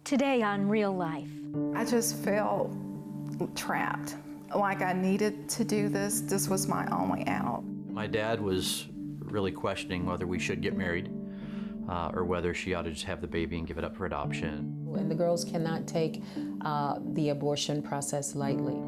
Today on Real Life. I just felt trapped, like I needed to do this. This was my only out. My dad was really questioning whether we should get married or whether she ought to just have the baby and give it up for adoption. And the girls cannot take the abortion process lightly.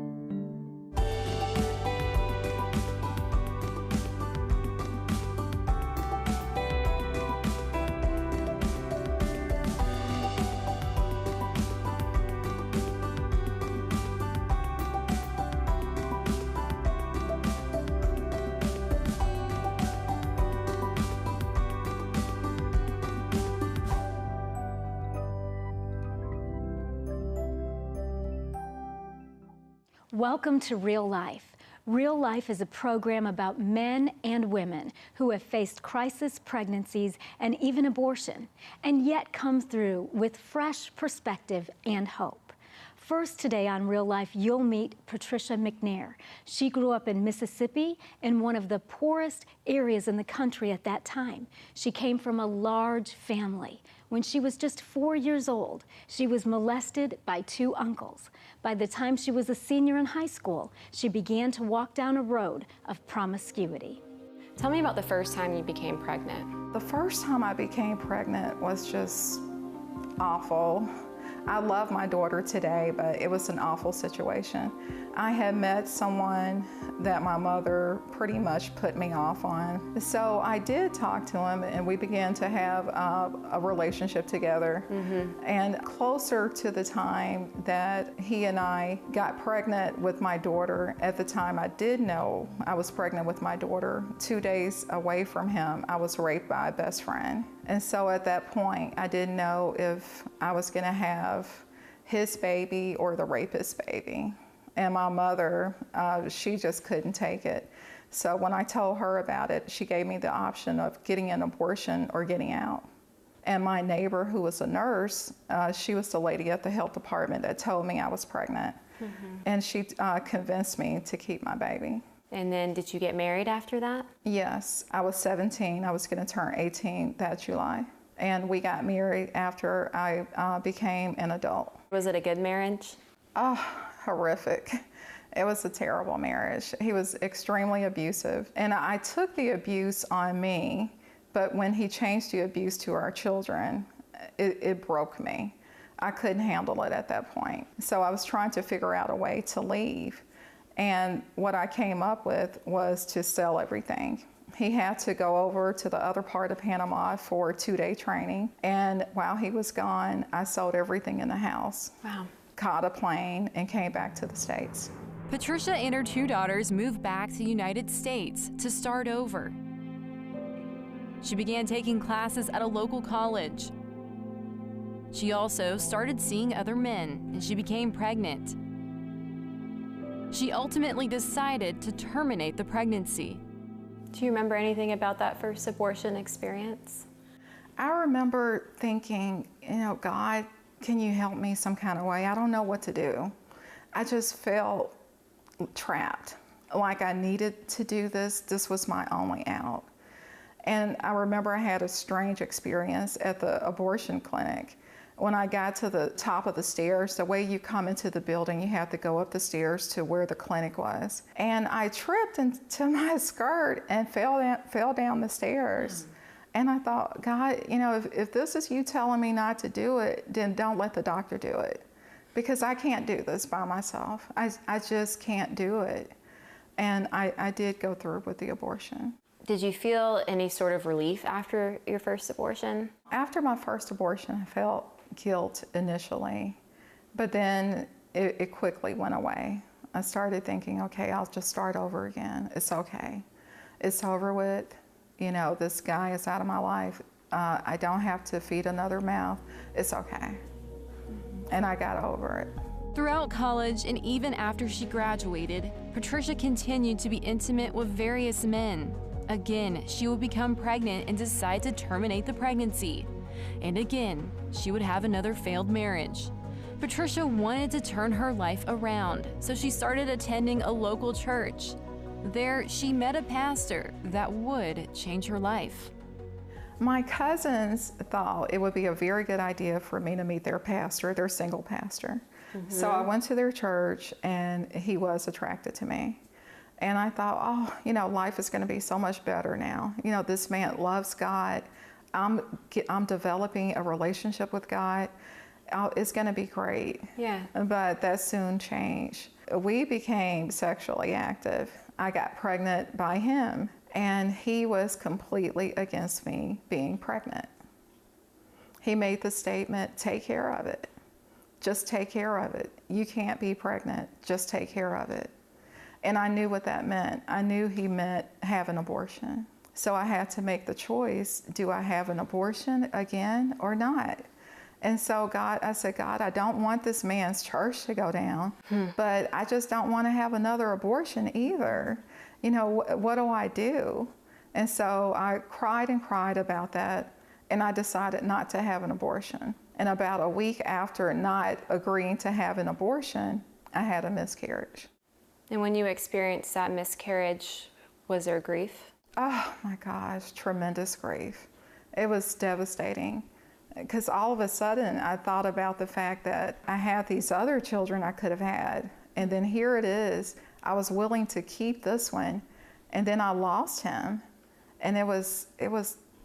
Welcome to Real Life. Real Life is a program about men and women who have faced crisis pregnancies and even abortion, and yet come through with fresh perspective and hope. First today on Real Life, you'll meet Patricia McNair. She grew up in Mississippi in one of the poorest areas in the country at that time. She came from a large family. When she was just 4 years old, she was molested by 2 uncles. By the time she was a senior in high school, she began to walk down a road of promiscuity. Tell me about the first time you became pregnant. The first time I became pregnant was just awful. I love my daughter today, but it was an awful situation. I had met someone that my mother pretty much put me off on. So I did talk to him, and we began to have a relationship together. And closer to the time that he and I got pregnant with my daughter, at the time I did know I was pregnant with my daughter. 2 days away from him, I was raped by a best friend. And so at that point, I didn't know if I was gonna have his baby or the rapist's baby. And my mother, she just couldn't take it. So when I told her about it, she gave me the option of getting an abortion or getting out. And my neighbor, who was a nurse, she was the lady at the health department that told me I was pregnant. And she convinced me to keep my baby. And then did you get married after that? Yes, I was 17. I was gonna turn 18 that July. And we got married after I became an adult. Was it a good marriage? Oh, horrific. It was a terrible marriage. He was extremely abusive. And I took the abuse on me, but when he changed the abuse to our children, it broke me. I couldn't handle it at that point. So I was trying to figure out a way to leave. And what I came up with was to sell everything. He had to go over to the other part of Panama for a 2-day training. And while he was gone, I sold everything in the house. Wow. Caught a plane and came back to the States. Patricia and her 2 daughters moved back to the United States to start over. She began taking classes at a local college. She also started seeing other men, and she became pregnant. She ultimately decided to terminate the pregnancy. Do you remember anything about that first abortion experience? I remember thinking, you know, God, can you help me some kind of way? I don't know what to do. I just felt trapped, like I needed to do this. This was my only out. And I remember I had a strange experience at the abortion clinic. When I got to the top of the stairs, the way you come into the building, you have to go up the stairs to where the clinic was. And I tripped into my skirt and fell down the stairs. And I thought, God, you know, if this is you telling me not to do it, then don't let the doctor do it. Because I can't do this by myself. I just can't do it. And I did go through with the abortion. Did you feel any sort of relief after your first abortion? After my first abortion, I felt guilt initially, but then it quickly went away. I started thinking, okay, I'll just start over again. It's okay. It's over with. You know, this guy is out of my life. I don't have to feed another mouth. It's okay. And I got over it. Throughout college and even after she graduated, Patricia continued to be intimate with various men. Again, she would become pregnant and decide to terminate the pregnancy. And again, she would have another failed marriage. Patricia wanted to turn her life around, so she started attending a local church. There, she met a pastor that would change her life. My cousins thought it would be a very good idea for me to meet their pastor, their single pastor. So I went to their church, and he was attracted to me. And I thought, oh, you know, life is going to be so much better now. You know, this man loves God. I'm developing a relationship with God. It's going to be great. Yeah. But that soon changed. We became sexually active. I got pregnant by him, and he was completely against me being pregnant. He made the statement, take care of it. Just take care of it. You can't be pregnant. Just take care of it. And I knew what that meant. I knew he meant have an abortion. So I had to make the choice, do I have an abortion again or not? And so I said, God, I don't want this man's church to go down, but I just don't want to have another abortion either. You know, what do I do? And so I cried and cried about that, and I decided not to have an abortion. And about a week after not agreeing to have an abortion, I had a miscarriage. And when you experienced that miscarriage, was there grief? Oh my gosh, tremendous grief. It was devastating, because all of a sudden I thought about the fact that I had these other children I could have had, and then here it is, I was willing to keep this one, and then I lost him. And it was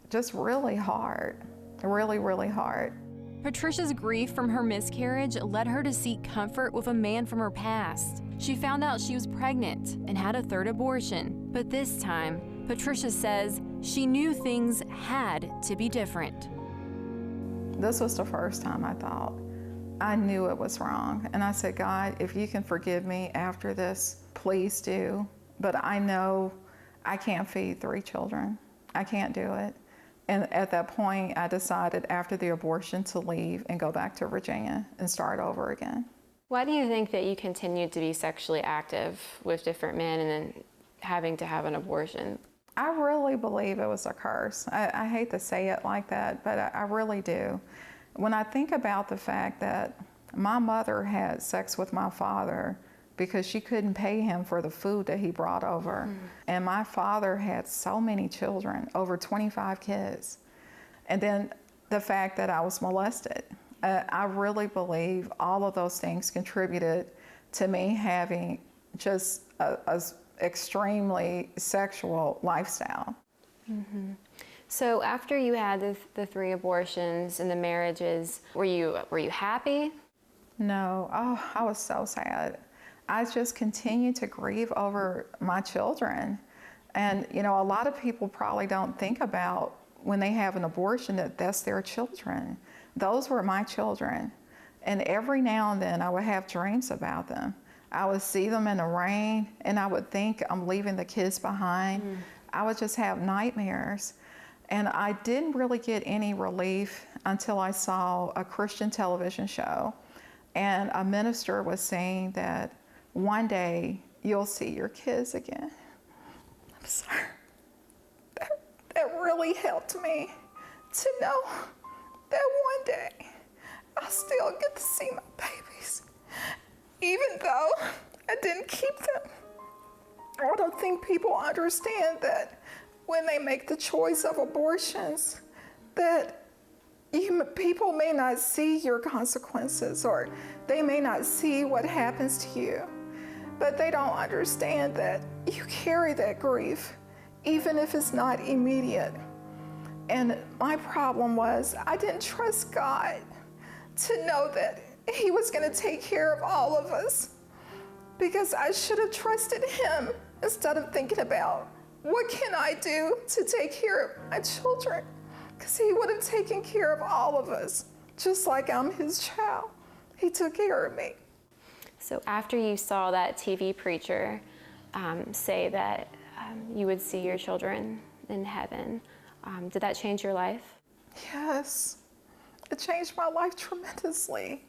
just really hard, really, really hard. Patricia's grief from her miscarriage led her to seek comfort with a man from her past. She found out she was pregnant and had a third abortion. But this time, Patricia says she knew things had to be different. This was the first time I thought I knew it was wrong. And I said, God, if you can forgive me after this, please do. But I know I can't feed 3 children. I can't do it. And at that point, I decided after the abortion to leave and go back to Virginia and start over again. Why do you think that you continued to be sexually active with different men and then having to have an abortion? I really believe it was a curse. I hate to say it like that, but I really do. When I think about the fact that my mother had sex with my father because she couldn't pay him for the food that he brought over. And my father had so many children, over 25 kids. And then the fact that I was molested. I really believe all of those things contributed to me having just a extremely sexual lifestyle. So after you had the 3 abortions and the marriages, were you happy? No, oh, I was so sad. I just continued to grieve over my children. And, you know, a lot of people probably don't think about when they have an abortion that that's their children. Those were my children. And every now and then I would have dreams about them. I would see them in the rain, and I would think I'm leaving the kids behind. I would just have nightmares. And I didn't really get any relief until I saw a Christian television show. And a minister was saying that one day you'll see your kids again. I'm sorry. That really helped me to know that one day I'll still get to see my babies. Even though I didn't keep them. I don't think people understand that when they make the choice of abortions, that people may not see your consequences, or they may not see what happens to you, but they don't understand that you carry that grief, even if it's not immediate. And my problem was I didn't trust God to know that He was going to take care of all of us, because I should have trusted Him instead of thinking about what can I do to take care of my children, because He would have taken care of all of us, just like I'm His child. He took care of me. So after you saw that TV preacher say that you would see your children in heaven, did that change your life? Yes, it changed my life tremendously.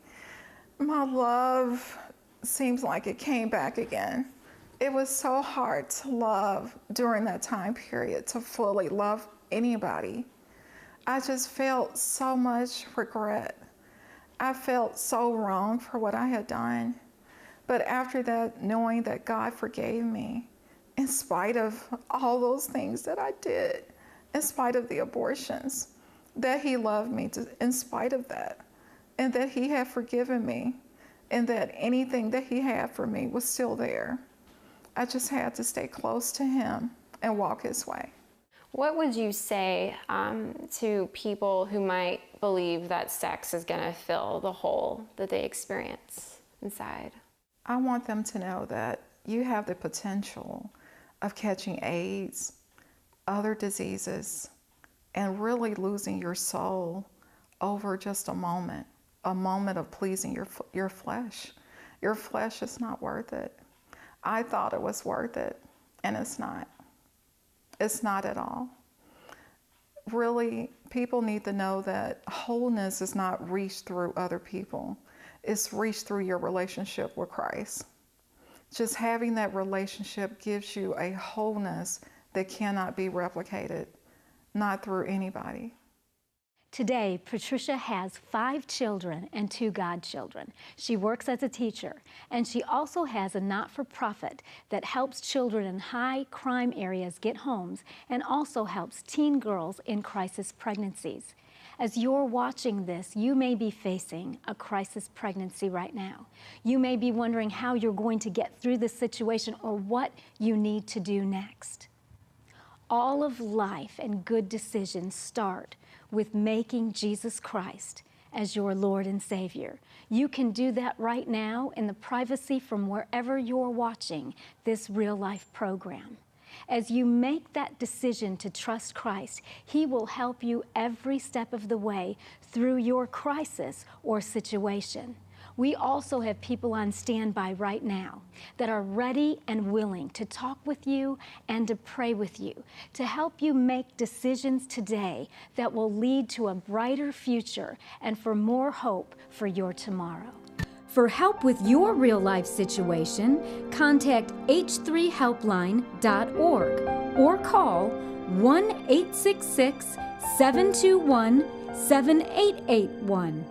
My love seems like it came back again. It was so hard to love during that time period, to fully love anybody. I just felt so much regret. I felt so wrong for what I had done. But after that, knowing that God forgave me, in spite of all those things that I did in spite of the abortions, that he loved me in spite of that, and that he had forgiven me, and that anything that he had for me was still there. I just had to stay close to him and walk his way. What would you say to people who might believe that sex is going to fill the hole that they experience inside? I want them to know that you have the potential of catching AIDS, other diseases, and really losing your soul over just a moment of pleasing your flesh. Your flesh is not worth it. I thought it was worth it, and it's not. It's not at all. Really, people need to know that wholeness is not reached through other people. It's reached through your relationship with Christ. Just having that relationship gives you a wholeness that cannot be replicated, not through anybody. Today, Patricia has 5 children and 2 godchildren. She works as a teacher, and she also has a not-for-profit that helps children in high-crime areas get homes and also helps teen girls in crisis pregnancies. As you're watching this, you may be facing a crisis pregnancy right now. You may be wondering how you're going to get through this situation or what you need to do next. All of life and good decisions start with making Jesus Christ as your Lord and Savior. You can do that right now in the privacy from wherever you're watching this Real Life program. As you make that decision to trust Christ, He will help you every step of the way through your crisis or situation. We also have people on standby right now that are ready and willing to talk with you and to pray with you, to help you make decisions today that will lead to a brighter future and for more hope for your tomorrow. For help with your real-life situation, contact h3helpline.org or call 1-866-721-7881.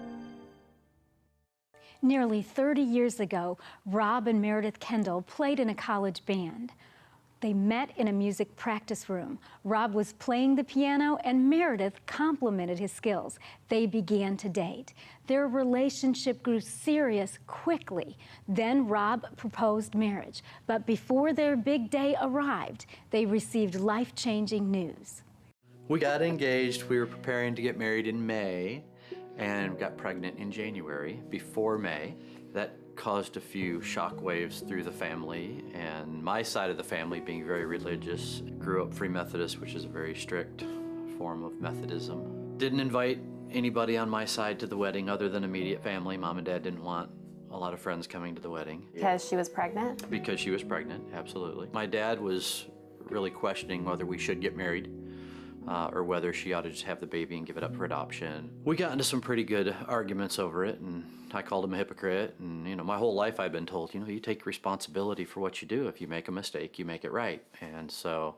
Nearly 30 years ago, Rob and Meredith Kendall played in a college band. They met in a music practice room. Rob was playing the piano and Meredith complimented his skills. They began to date. Their relationship grew serious quickly. Then Rob proposed marriage. But before their big day arrived, they received life-changing news. We got engaged. We were preparing to get married in May and got pregnant in January before May. That caused a few shock waves through the family, and my side of the family, being very religious, grew up Free Methodist, which is a very strict form of Methodism. Didn't invite anybody on my side to the wedding other than immediate family. Mom and Dad didn't want a lot of friends coming to the wedding. Because she was pregnant? Because she was pregnant, absolutely. My dad was really questioning whether we should get married. Or whether she ought to just have the baby and give it up for adoption. We got into some pretty good arguments over it, and I called him a hypocrite. And you know, my whole life I've been told, you know, you take responsibility for what you do. If you make a mistake, you make it right. And so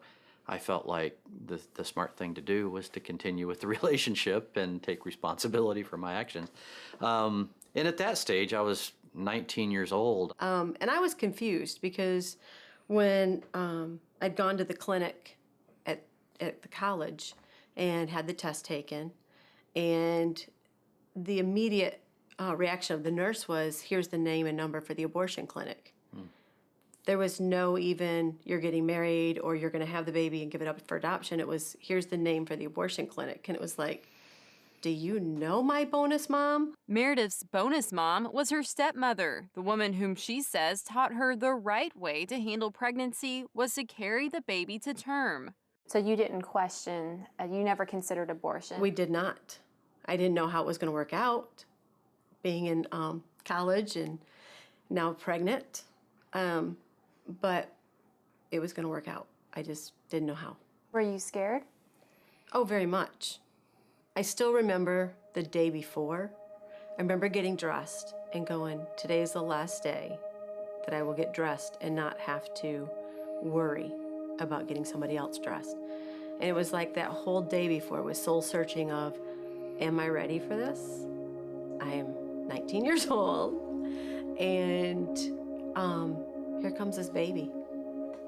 I felt like the smart thing to do was to continue with the relationship and take responsibility for my actions. And at that stage, I was 19 years old. And I was confused because when I'd gone to the clinic at the college and had the test taken, and the immediate reaction of the nurse was, here's the name and number for the abortion clinic. There was no even, you're getting married or you're going to have the baby and give it up for adoption. It was, here's the name for the abortion clinic. And it was like, do you know my bonus mom? Meredith's bonus mom was her stepmother. The woman whom she says taught her the right way to handle pregnancy was to carry the baby to term. So you didn't question, you never considered abortion? We did not. I didn't know how it was going to work out, being in college and now pregnant. But it was going to work out. I just didn't know how. Were you scared? Oh, very much. I still remember the day before. I remember getting dressed and going, today is the last day that I will get dressed and not have to worry about getting somebody else dressed. And it was like that whole day before was soul searching of, am I ready for this? I am 19 years old, and here comes this baby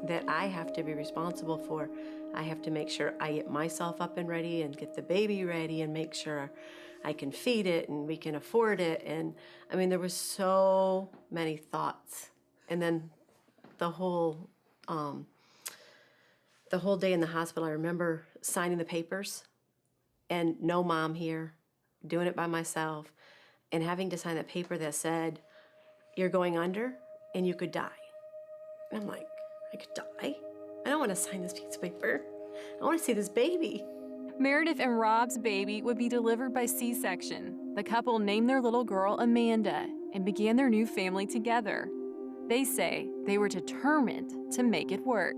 that I have to be responsible for I have to make sure I get myself up and ready and get the baby ready and make sure I can feed it and we can afford it. And I mean, there was so many thoughts. And then the whole day in the hospital, I remember signing the papers and no mom here, doing it by myself, and having to sign the paper that said, you're going under and you could die. And I'm like, I could die? I don't want to sign this piece of paper. I want to see this baby. Meredith and Rob's baby would be delivered by C-section. The couple named their little girl Amanda and began their new family together. They say they were determined to make it work.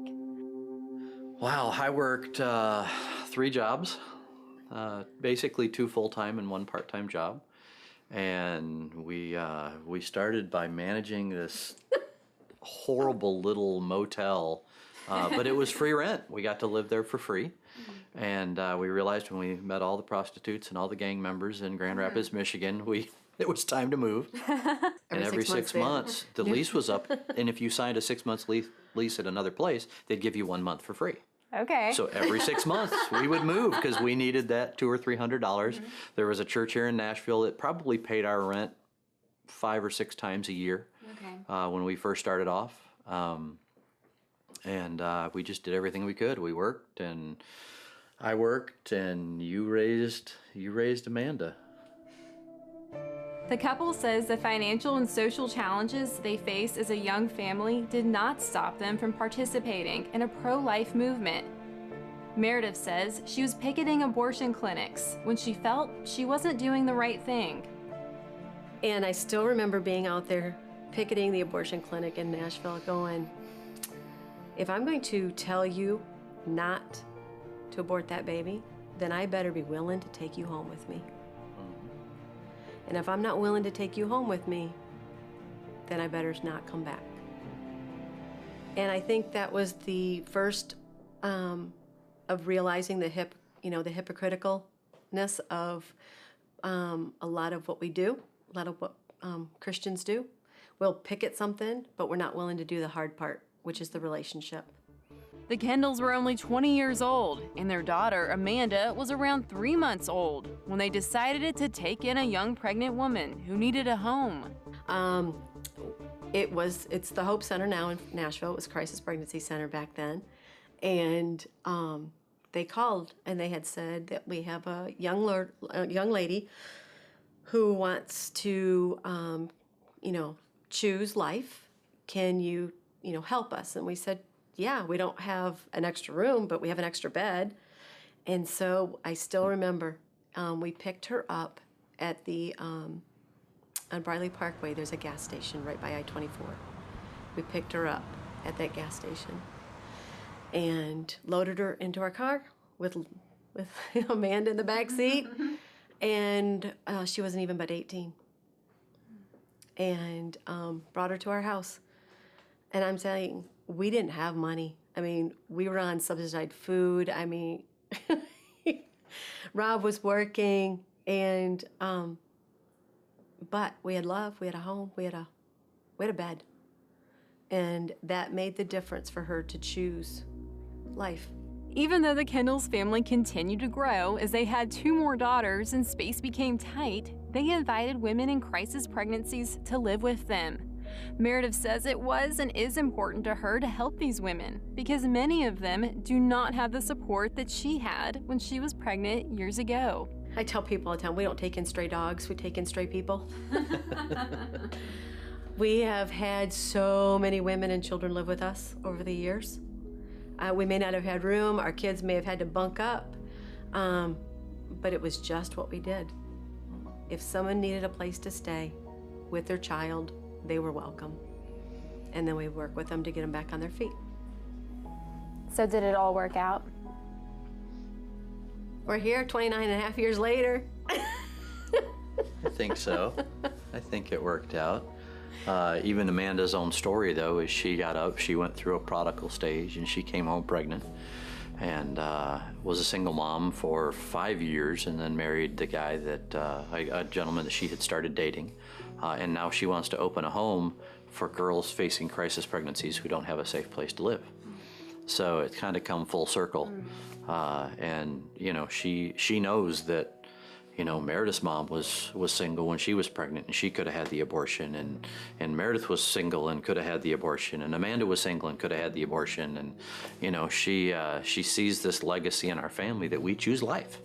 Wow, I worked 3 jobs, basically 2 full-time and 1 part-time job. And we started by managing this horrible little motel, but it was free rent. We got to live there for free. And we realized when we met all the prostitutes and all the gang members in Grand Rapids, Michigan, it was time to move. And every 6 months, the lease was up. And if you signed a 6 months lease at another place, they'd give you 1 month for free. Okay. So every 6 months we would move because we needed that $200 or $300. There was a church here in Nashville that probably paid our rent 5 or 6 times a year when we first started off. And we just did everything we could. We worked, and I worked, and you raised Amanda. The couple says the financial and social challenges they faced as a young family did not stop them from participating in a pro-life movement. Meredith says she was picketing abortion clinics when she felt she wasn't doing the right thing. And I still remember being out there picketing the abortion clinic in Nashville going, if I'm going to tell you not to abort that baby, then I better be willing to take you home with me. And if I'm not willing to take you home with me, then I better not come back. And I think that was the first of realizing the hypocriticalness of a lot of what we do, a lot of what Christians do. We'll picket something, but we're not willing to do the hard part, which is the relationship. The Kendalls were only 20 years old, and their daughter, Amanda, was around 3 months old when they decided to take in a young pregnant woman who needed a home. It's the Hope Center now in Nashville. It was Crisis Pregnancy Center back then. And they called and they had said that we have a young lady who wants to, choose life. Can you, help us? And we said, yeah, we don't have an extra room, but we have an extra bed. And so I still remember we picked her up at the, on Briley Parkway, there's a gas station right by I-24. We picked her up at that gas station and loaded her into our car with Amanda in the back seat. And she wasn't even but 18. And brought her to our house. And I'm saying, we didn't have money. I mean, we were on subsidized food. I mean, Rob was working, and but we had love, we had a home, we had a bed, and that made the difference for her to choose life. Even though the Kendalls family continued to grow as they had 2 more daughters and space became tight, they invited women in crisis pregnancies to live with them. Meredith says it was and is important to her to help these women because many of them do not have the support that she had when she was pregnant years ago. I tell people all the time, we don't take in stray dogs, we take in stray people. We have had so many women and children live with us over the years. We may not have had room, our kids may have had to bunk up, but it was just what we did. If someone needed a place to stay with their child, they were welcome. And then we work with them to get them back on their feet. So did it all work out? We're here 29 and a half years later. I think so. I think it worked out. Even Amanda's own story, though, is she got up, she went through a prodigal stage, and she came home pregnant and was a single mom for 5 years and then married the guy that, a gentleman that she had started dating. And now she wants to open a home for girls facing crisis pregnancies who don't have a safe place to live. So it kind of come full circle. And, you know, she knows that, you know, Meredith's mom was single when she was pregnant, and she could have had the abortion, and Meredith was single and could have had the abortion, and Amanda was single and could have had the abortion, and, you know, she sees this legacy in our family that we choose life.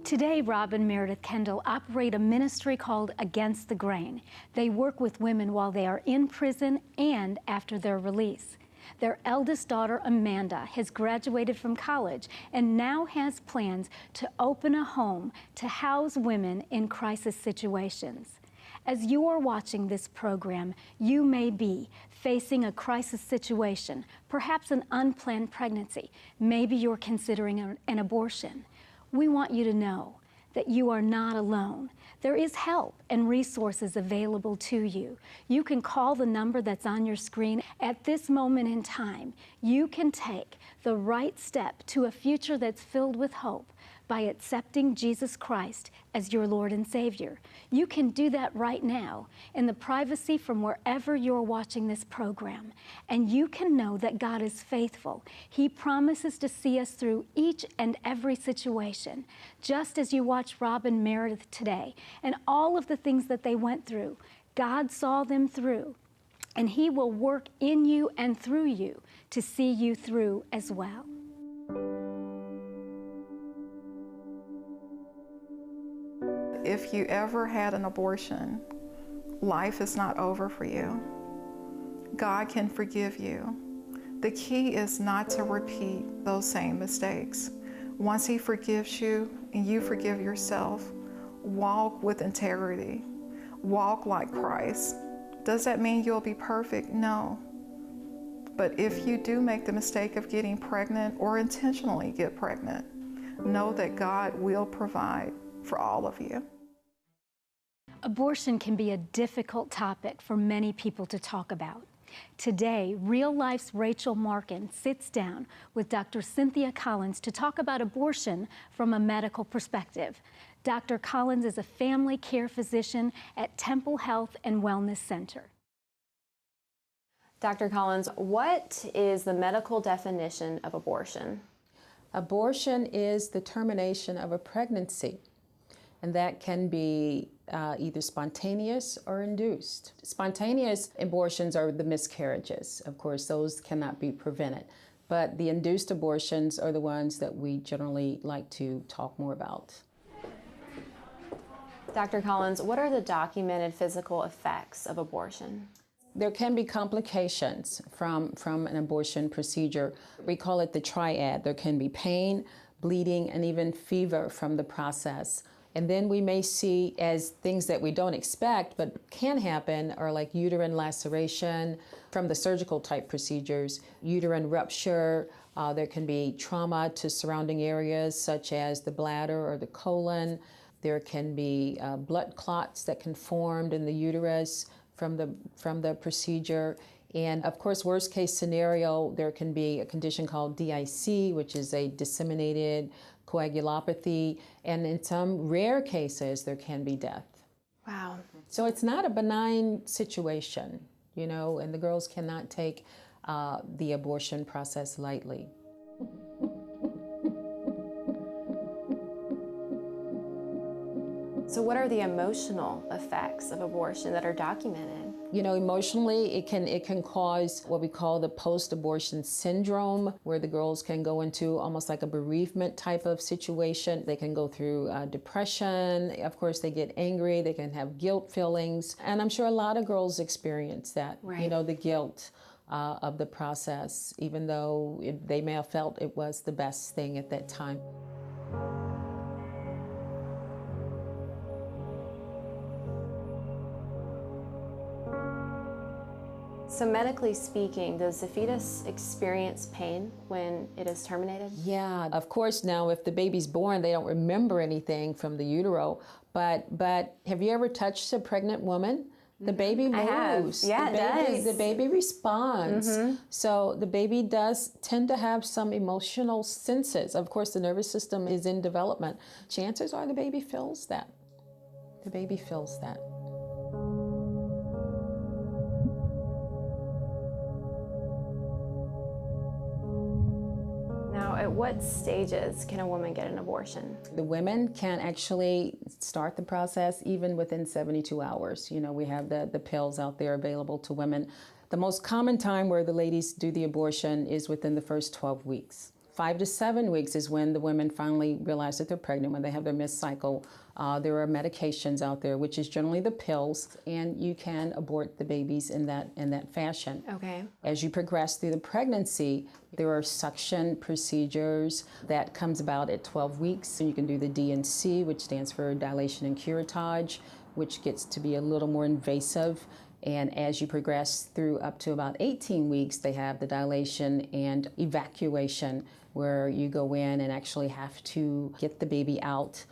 Today, Rob and Meredith Kendall operate a ministry called Against the Grain. They work with women while they are in prison and after their release. Their eldest daughter, Amanda, has graduated from college and now has plans to open a home to house women in crisis situations. As you are watching this program, you may be facing a crisis situation, perhaps an unplanned pregnancy. Maybe you're considering an abortion. We want you to know that you are not alone. There is help and resources available to you. You can call the number that's on your screen. At this moment in time, you can take the right step to a future that's filled with hope by accepting Jesus Christ as your Lord and Savior. You can do that right now in the privacy from wherever you're watching this program. And you can know that God is faithful. He promises to see us through each and every situation. Just as you watch Rob and Meredith today and all of the things that they went through, God saw them through. And He will work in you and through you to see you through as well. If you ever had an abortion, life is not over for you. God can forgive you. The key is not to repeat those same mistakes. Once He forgives you and you forgive yourself, walk with integrity. Walk like Christ. Does that mean you'll be perfect? No. But if you do make the mistake of getting pregnant or intentionally get pregnant, know that God will provide for all of you. Abortion can be a difficult topic for many people to talk about. Today, Real Life's Rachel Markin sits down with Dr. Cynthia Collins to talk about abortion from a medical perspective. Dr. Collins is a family care physician at Temple Health and Wellness Center. Dr. Collins, what is the medical definition of abortion? Abortion is the termination of a pregnancy, and that can be either spontaneous or induced. Spontaneous abortions are the miscarriages. Of course, those cannot be prevented. But the induced abortions are the ones that we generally like to talk more about. Dr. Collins, what are the documented physical effects of abortion? There can be complications from an abortion procedure. We call it the triad. There can be pain, bleeding, and even fever from the process. And then we may see as things that we don't expect but can happen are like uterine laceration from the surgical type procedures, uterine rupture. There can be trauma to surrounding areas such as the bladder or the colon. There can be blood clots that can form in the uterus from the procedure. And of course, worst case scenario, there can be a condition called DIC, which is a disseminated coagulopathy, and in some rare cases, there can be death. Wow. So it's not a benign situation, you know, and the girls cannot take the abortion process lightly. So what are the emotional effects of abortion that are documented? You know, emotionally, it can cause what we call the post-abortion syndrome, where the girls can go into almost like a bereavement type of situation. They can go through depression. Of course, they get angry. They can have guilt feelings. And I'm sure a lot of girls experience that, Right. You know, the guilt of the process, even though they may have felt it was the best thing at that time. So medically speaking, does the fetus experience pain when it is terminated? Yeah, of course. Now, if the baby's born, they don't remember anything from the utero. But have you ever touched a pregnant woman? The baby moves. I have. Yeah, it does. The baby responds. So the baby does tend to have some emotional senses. Of course, the nervous system is in development. Chances are the baby feels that. The baby feels that. Now, at what stages can a woman get an abortion? The women can actually start the process even within 72 hours. You know, we have the pills out there available to women. The most common time where the ladies do the abortion is within the first 12 weeks. 5 to 7 weeks is when the women finally realize that they're pregnant, when they have their missed cycle. There are medications out there, which is generally the pills, and you can abort the babies in that fashion. Okay. As you progress through the pregnancy, there are suction procedures that comes about at 12 weeks. And you can do the D&C, which stands for dilation and curettage, which gets to be a little more invasive. And as you progress through up to about 18 weeks, they have the dilation and evacuation, where you go in and actually have to get the baby out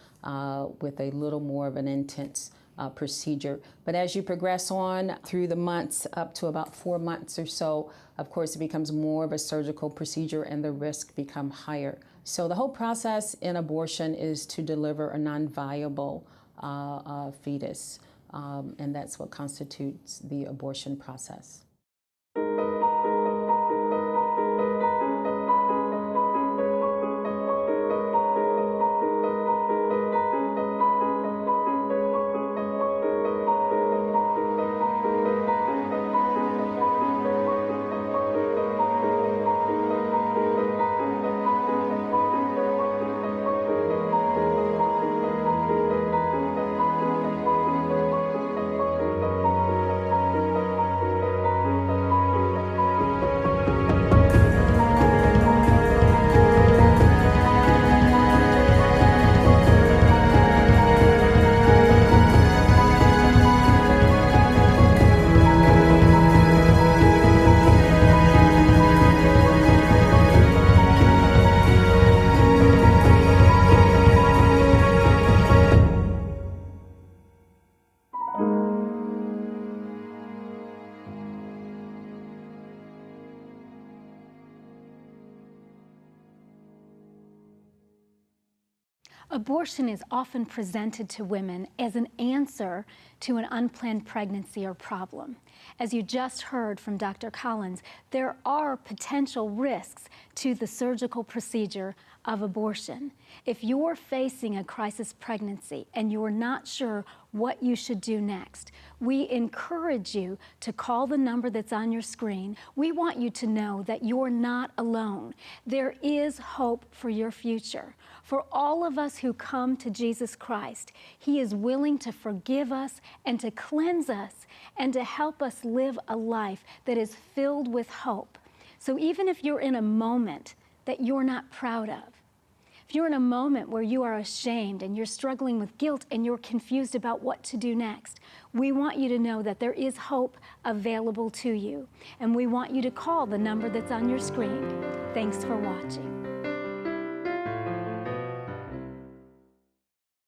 with a little more of an intense procedure. But as you progress on through the months, up to about 4 months or so, of course, it becomes more of a surgical procedure and the risk become higher. So the whole process in abortion is to deliver a non-viable fetus. And that's what constitutes the abortion process. Abortion is often presented to women as an answer to an unplanned pregnancy or problem. As you just heard from Dr. Collins, there are potential risks to the surgical procedure of abortion. If you're facing a crisis pregnancy and you're not sure what you should do next, we encourage you to call the number that's on your screen. We want you to know that you're not alone. There is hope for your future. For all of us who come to Jesus Christ, He is willing to forgive us and to cleanse us and to help us live a life that is filled with hope. So even if you're in a moment that you're not proud of, if you're in a moment where you are ashamed and you're struggling with guilt and you're confused about what to do next, we want you to know that there is hope available to you. And we want you to call the number that's on your screen. Thanks for watching.